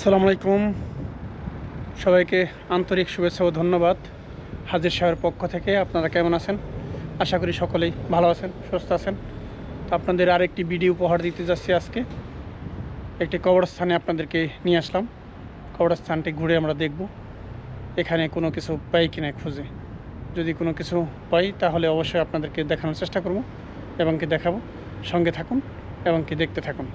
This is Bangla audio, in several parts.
আসসালামু আলাইকুম। সবাইকে আন্তরিক শুভেচ্ছা ও ধন্যবাদ। হাজির সাহেবের পক্ষ থেকে আপনারা কেমন আছেন? আশা করি সকলেই ভালো আছেন, সুস্থ আছেন। তো আপনাদের আরেকটি ভিডিও উপহার দিতে যাচ্ছি। আজকে একটি কবরস্থানে আপনাদেরকে নিয়ে আসলাম। কবরস্থানটি ঘুরে আমরা দেখব এখানে কোনো কিছু পাই কিনা খুঁজে। যদি কোনো কিছু পাই তাহলে অবশ্যই আপনাদেরকে দেখানোর চেষ্টা করব এবং কি দেখাবো। সঙ্গে থাকুন এবং কি দেখতে থাকুন।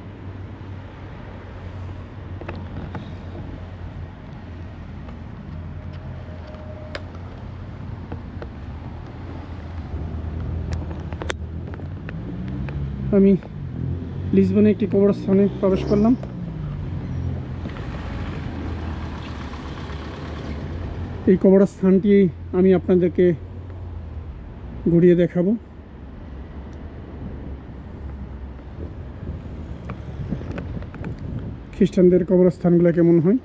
আমি লিসবনে একটি কবরস্থানে প্রবেশ করলাম। এই কবরস্থানটি আমি আপনাদেরকে ঘুরিয়ে দেখাবো। খ্রিস্টানদের কবরস্থানগুলো কেমন হয়।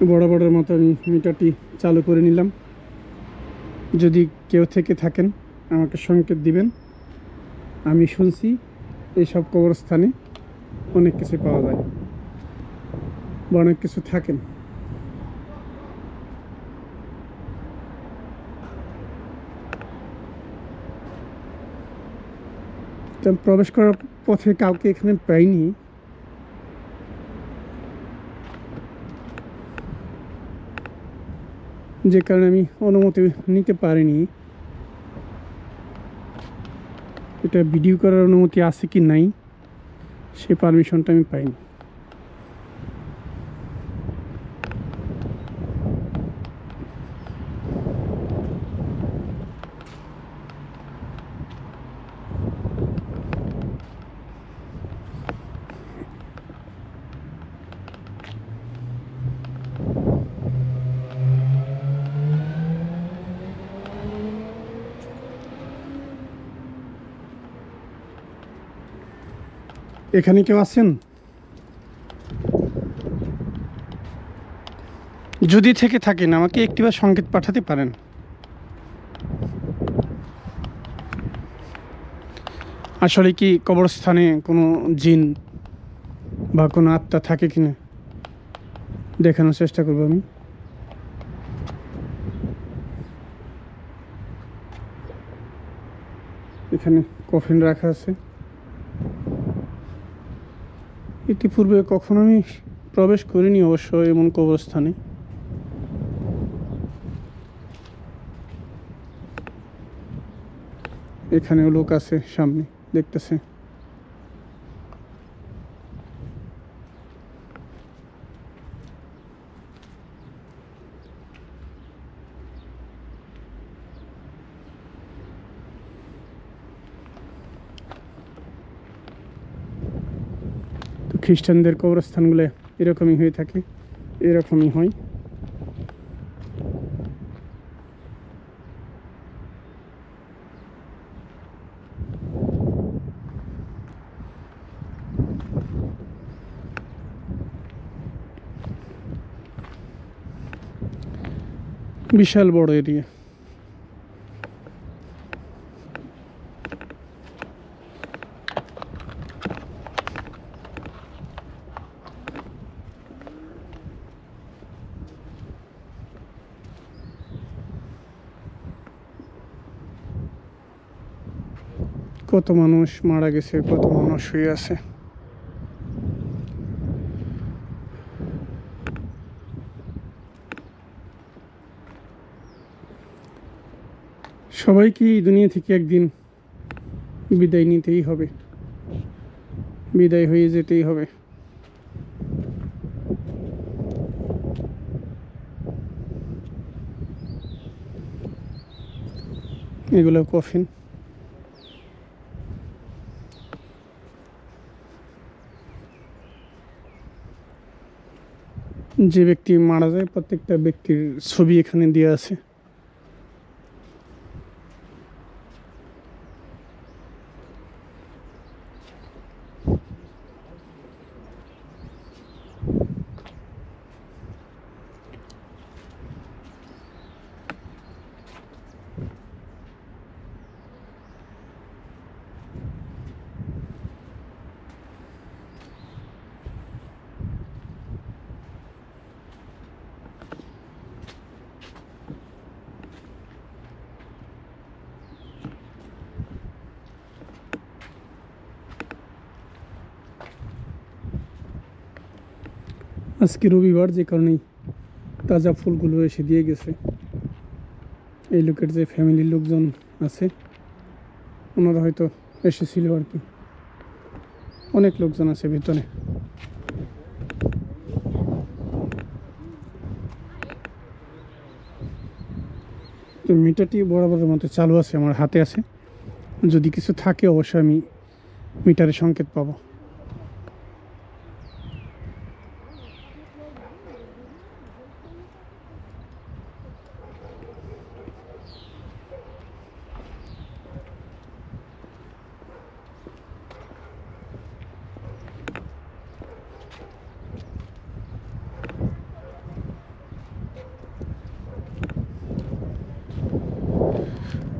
বরাবরের মতো আমি মিটারটি চালু করে নিলাম। যদি কেউ থেকে থাকেন আমাকে সংকেত দিবেন। আমি শুনছি এইসব কবরস্থানে অনেক কিছু পাওয়া যায় বা অনেক কিছু থাকেন। প্রবেশ করার পথে কাউকে এখানে পাইনি, যে কারণে আমি অনুমতি নিতে পারিনি। এটা ভিডিও করার অনুমতি আছে কি নাই সে পারমিশনটা আমি পাইনি। এখানে কেউ আছেন? যদি থেকে থাকেন আমাকে একটিবার সংকেত পাঠাতে পারেন। আসলে কি কবরস্থানে কোনো জিন বা কোনো আত্মা থাকে কিনা দেখানোর চেষ্টা করব আমি। এখানে কফিন রাখা আছে। ইতিপূর্বে কখনো আমি প্রবেশ করিনি অবশ্য এমন কবরস্থানে। এখানেও লোক আছে, সামনে দেখতেছে। তো খ্রিস্টানদের কবরস্থানগুলো এরকমই হয়ে থাকে, এরকমই হয়। বিশাল বড় এরিয়া। কত মানুষ মারা গেছে, কত মানুষ শুয়ে আছে। সবাইকে এই দুনিয়া থেকে একদিন বিদায় নিতেই হবে, বিদায় হয়ে যেতেই হবে। এগুলো কফিন। যে ব্যক্তি মারা যায় প্রত্যেকটা ব্যক্তির ছবি এখানে দেওয়া আছে। আজকে রবিবার, যে কারণেই তাজা ফুলগুলো এসে দিয়ে গেছে। এই লোকের যে ফ্যামিলির লোকজন আছে ওনারা হয়তো এসেছিল আর কি। অনেক লোকজন আছে ভিতরে। তো মিটারটি বরাবরের মতো চালু আছে, আমার হাতে আছে। যদি কিছু থাকে অবশ্যই আমি মিটারে সংকেত পাবো।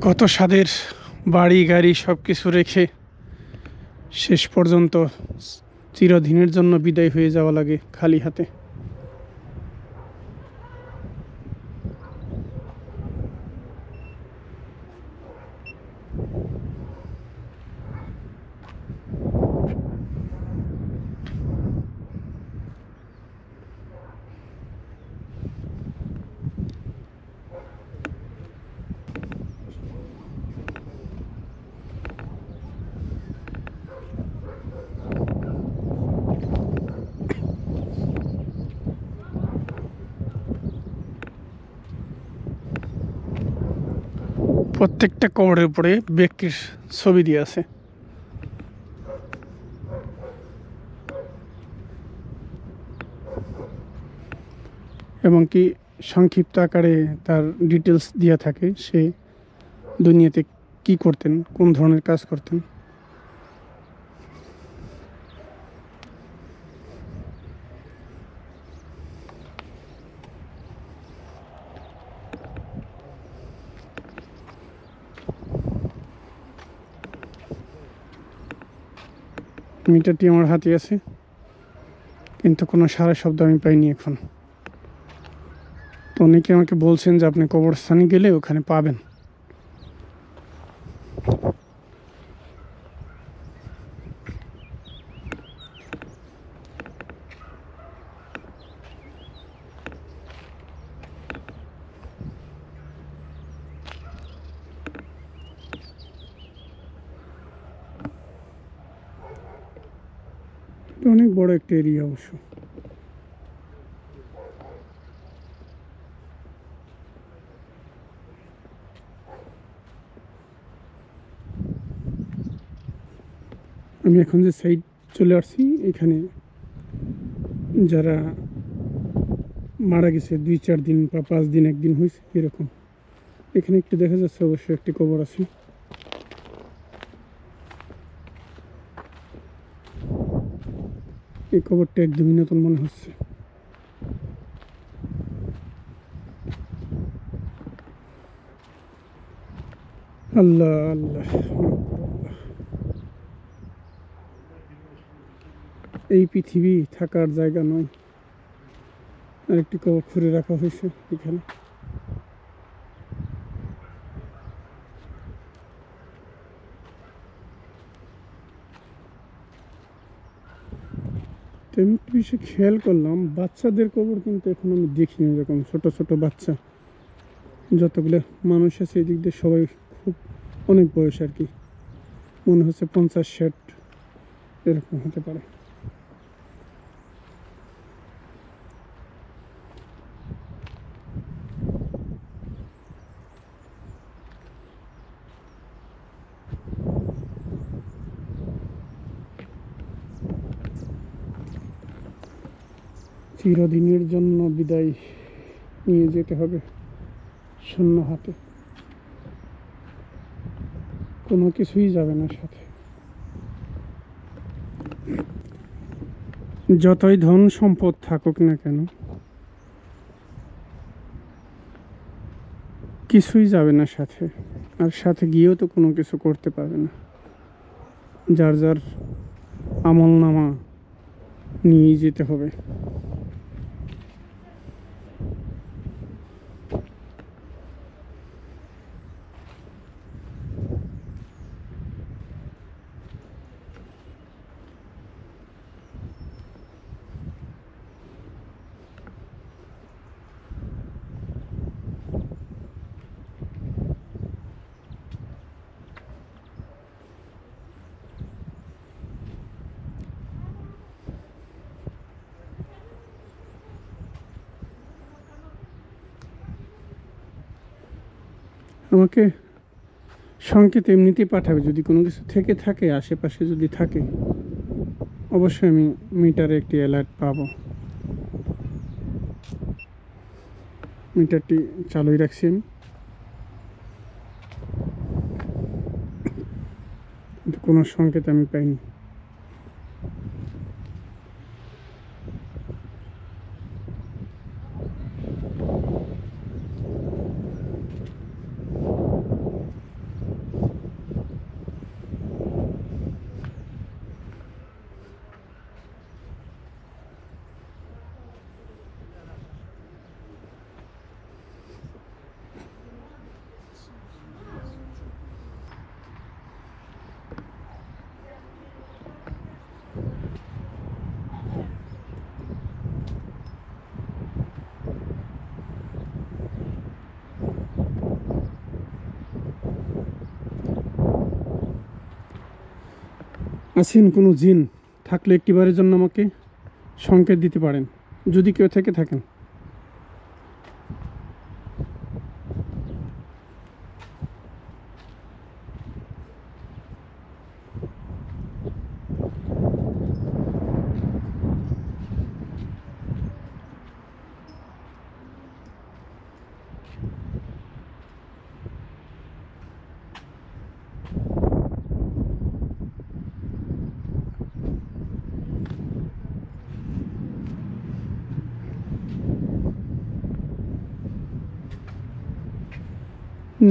কত স্বাদের বাড়ি গাড়ি সব কিছু রেখে শেষ পর্যন্ত চিরদিনের জন্য বিদায় হয়ে যাওয়া লাগে খালি হাতে। প্রত্যেকটা কবরের উপরে ব্যক্তির ছবি দিয়ে আছে। এবং কি সংক্ষিপ্ত আকারে তার ডিটেলস দেওয়া থাকে, সে দুনিয়াতে কি করতেন, কোন ধরনের কাজ করতেন। মিটারটি আমার হাতে আছে, কিন্তু কোনো সারা শব্দ আমি পাইনি এখন। তো অনেকে আমাকে বলছেন যে আপনি কবরস্থানে গেলে ওখানে পাবেন। অনেক বড় একটা এরিয়া অবশ্য। আমি এখন যে সাইড চলে আসছি, এখানে যারা মারা গেছে 2-4 দিন বা 5 দিন, একদিন হয়েছে এরকম, এখানে একটু দেখা যাচ্ছে অবশ্যই একটি কবর আছে। এই কবরটা একদমই নতুন মনে হচ্ছে। আল্লাহ আল্লাহ, এই পৃথিবী থাকার জায়গা নয়। আরেকটি কবর খুঁড়ে রাখা হয়েছে এখানে। তেমনি একটু বিষয় খেয়াল করলাম, বাচ্চাদের কবর কিন্তু এখন আমি দেখিনি। এরকম ছোট ছোট বাচ্চা যতগুলো মানুষ আছে এই দিক দিয়ে সবাই খুব অনেক বয়স আর কি, মনে হচ্ছে 50-60 এরকম হতে পারে। চিরদিনের জন্য বিদায় নিয়ে যেতে হবে শূন্য হাতে, কোনো কিছুই যাবে না সাথে। যতই ধন সম্পদ থাকুক না কেন, কিছুই যাবে না সাথে। আর সাথে গিয়েও তো কোনো কিছু করতে পারবে না। যার যার আমল নামা নিয়ে যেতে হবে। আমাকে সংকেত এমনিতেই পাঠাবে, যদি কোনো কিছু থেকে থাকে আশেপাশে, যদি থাকে অবশ্যই আমি মিটারে একটি অ্যালার্ট পাবো। মিটারটি চালুই রাখছি আমি, কিন্তু কোনো সংকেত আমি পাইনি। আছেন কোনো জিন থাকলে একটিবারের জন্য আমাকে সংকেত দিতে পারেন, যদি কেউ থেকে থাকেন।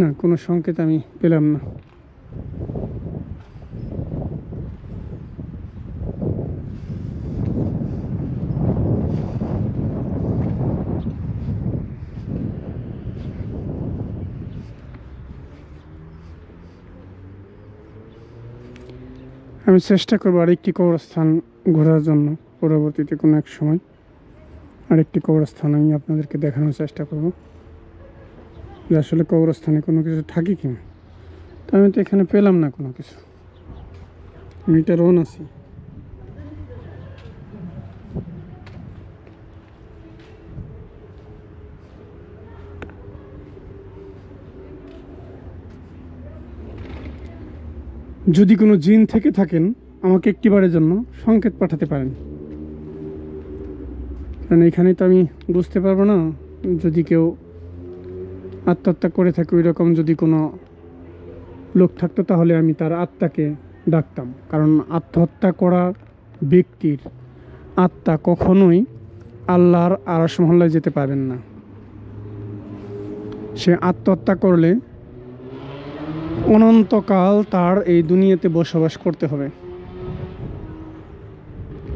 না, কোনো সংকেত আমি পেলাম না। আমি চেষ্টা করবো আরেকটি কবরস্থান ঘোরার জন্য, পরবর্তীতে কোনো এক সময় আরেকটি কবরস্থান আমি আপনাদেরকে দেখানোর চেষ্টা করব, যে আসলে কবরস্থানে কোনো কিছু থাকে কি না। তো আমি তো এখানে পেলাম না কোনো কিছু, মিটার অন আছি। যদি কোনো জিন থেকে থাকেন আমাকে একটিবারের জন্য সংকেত পাঠাতে পারেন, কারণ এখানে তো আমি বুঝতে পারবো না। যদি কেউ আত্মহত্যা করে থাকে, ওই রকম যদি কোনো লোক থাকতো তাহলে আমি তার আত্মাকে ডাকতাম, কারণ আত্মহত্যা করা ব্যক্তির আত্মা কখনোই আল্লাহর আরশ মহল্লায় যেতে পারবেন না। সে আত্মহত্যা করলে অনন্তকাল তার এই দুনিয়াতে বসবাস করতে হবে,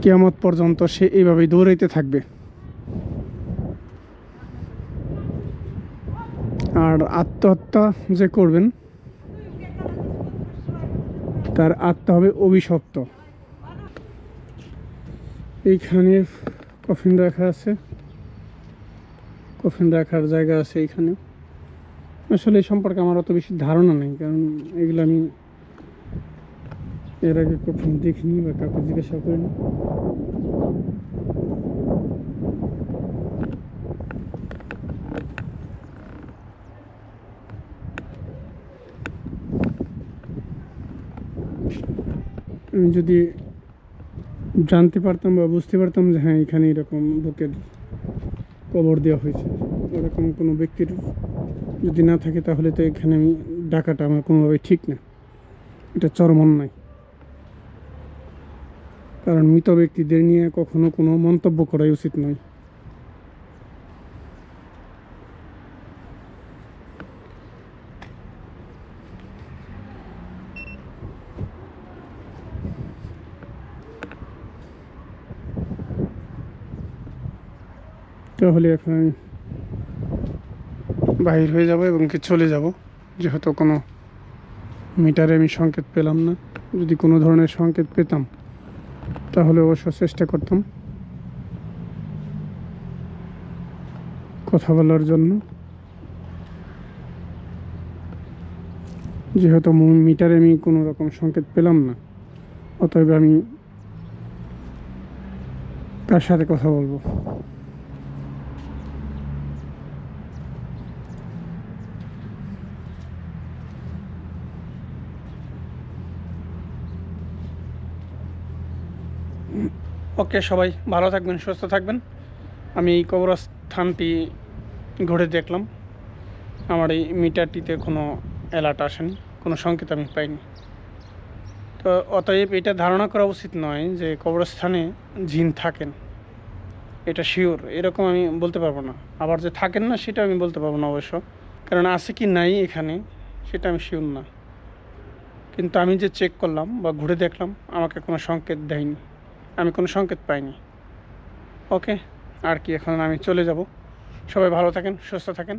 কিয়ামত পর্যন্ত সে এইভাবেই দৌড়াইতে থাকবে। আর আত্মহত্যা যে করবেন তার আত্মা হবে অভিশপ্ত। এইখানে কফিন রাখা আছে, কফিন রাখার জায়গা আছে এইখানে। আসলে এই সম্পর্কে আমার অত বেশি ধারণা নেই, কারণ এগুলো আমি এর আগে কখনো দেখিনি বা কাউকে জিজ্ঞাসা করিনি। আমি যদি জানতে পারতাম বা বুঝতে পারতাম যে হ্যাঁ এখানে এরকম লোকের কবর দেওয়া হয়েছে, এরকম কোনো ব্যক্তির যদি না থাকে, তাহলে তো এখানে আমি ডাকাটা আমার কোনোভাবেই ঠিক না, এটা চরম অন্যায়। কারণ মৃত ব্যক্তিদের নিয়ে কখনো কোনো মন্তব্য করাই উচিত নয়। তাহলে এখন আমি বাহির হয়ে যাব এবং কি চলে যাব, যেহেতু কোনো মিটারে আমি সংকেত পেলাম না। যদি কোনো ধরনের সংকেত পেতাম তাহলে অবশ্য চেষ্টা করতাম কথা বলার জন্য। যেহেতু মিটারে আমি কোনো রকম সংকেত পেলাম না, অতএব আমি কার সাথে কথা বলবো। ওকে, সবাই ভালো থাকবেন, সুস্থ থাকবেন। আমি এই কবরস্থানটি ঘুরে দেখলাম, আমার এই মিটারটিতে কোনো অ্যালার্ট আসেনি, কোনো সংকেত আমি পাইনি। তো অতএব এটা ধারণা করা উচিত নয় যে কবরস্থানে জিন থাকেন, এটা শিওর এরকম আমি বলতে পারবো না। আবার যে থাকেন না সেটা আমি বলতে পারবো না অবশ্য, কারণ আছে কি নাই এখানে সেটা আমি শিওর না। কিন্তু আমি যে চেক করলাম বা ঘুরে দেখলাম, আমাকে কোনো সংকেত দেয়নি, আমি কোনো সংকেত পাইনি। ওকে, আর কি, এখন আমি চলে যাব। সবাই ভালো থাকেন, সুস্থ থাকেন।